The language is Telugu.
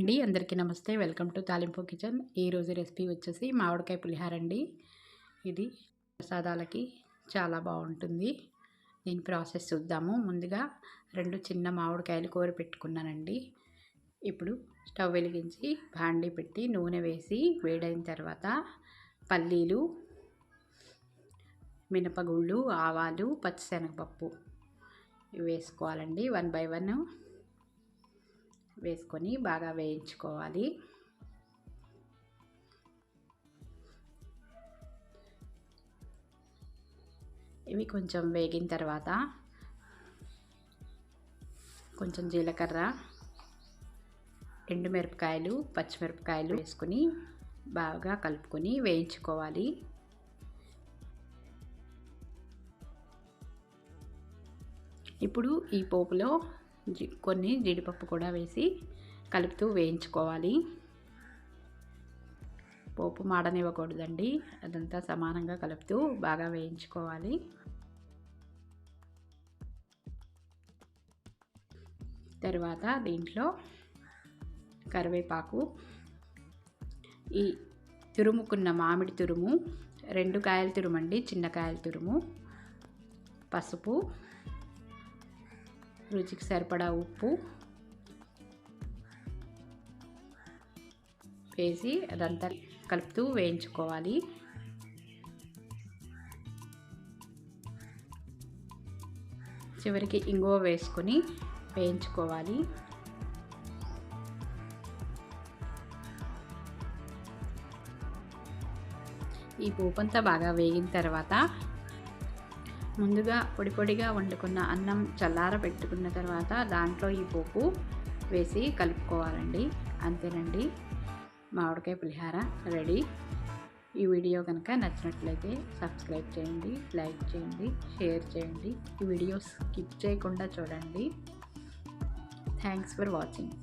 హాయ్ అండి, అందరికీ నమస్తే. వెల్కమ్ టు తాలింపు కిచెన్. ఈరోజు రెసిపీ వచ్చేసి మామిడికాయ పులిహార అండి. ఇది ప్రసాదాలకి చాలా బాగుంటుంది. దీని ప్రాసెస్ చూద్దాము. ముందుగా 2 చిన్న మామిడికాయలు కోరి పెట్టుకున్నానండి. ఇప్పుడు స్టవ్ వెలిగించి బాండీ పెట్టి నూనె వేసి వేడైన తర్వాత పల్లీలు, మినపగుళ్ళు, ఆవాలు, పచ్చిశనగపప్పు వేసుకోవాలండి. 1 by 1 వేసుకొని బాగా వేయించుకోవాలి. ఇవి కొంచెం వేగిన తర్వాత కొంచెం జీలకర్ర, ఎండుమిరపకాయలు, పచ్చిమిరపకాయలు వేసుకొని బాగా కలుపుకొని వేయించుకోవాలి. ఇప్పుడు ఈ పోపులో కొన్ని జీడిపప్పు కూడా వేసి కలుపుతూ వేయించుకోవాలి. పోపు మాడనివ్వకూడదండి, అదంతా సమానంగా కలుపుతూ బాగా వేయించుకోవాలి. తర్వాత దీంట్లో కరివేపాకు, ఈ తురుముకున్న మామిడి తురుము, 2 కాయల తురుము అండి, చిన్న కాయల తురుము, పసుపు, రుచికి సరిపడా ఉప్పు వేసి అదంతా కలుపుతూ వేయించుకోవాలి. చివరికి ఇంగువ వేసుకొని వేయించుకోవాలి. ఈ పోపంతా బాగా వేగిన తర్వాత ముందుగా పొడిగా వండుకున్న అన్నం చల్లార పెట్టుకున్న తర్వాత దాంట్లో ఈ పోపు వేసి కలుపుకోవాలండి. అంతేనండి, మామిడికాయ పులిహార రెడీ. ఈ వీడియో కనుక నచ్చినట్లయితే సబ్స్క్రైబ్ చేయండి, లైక్ చేయండి, షేర్ చేయండి. ఈ వీడియో స్కిప్ చేయకుండా చూడండి. Thanks for watching.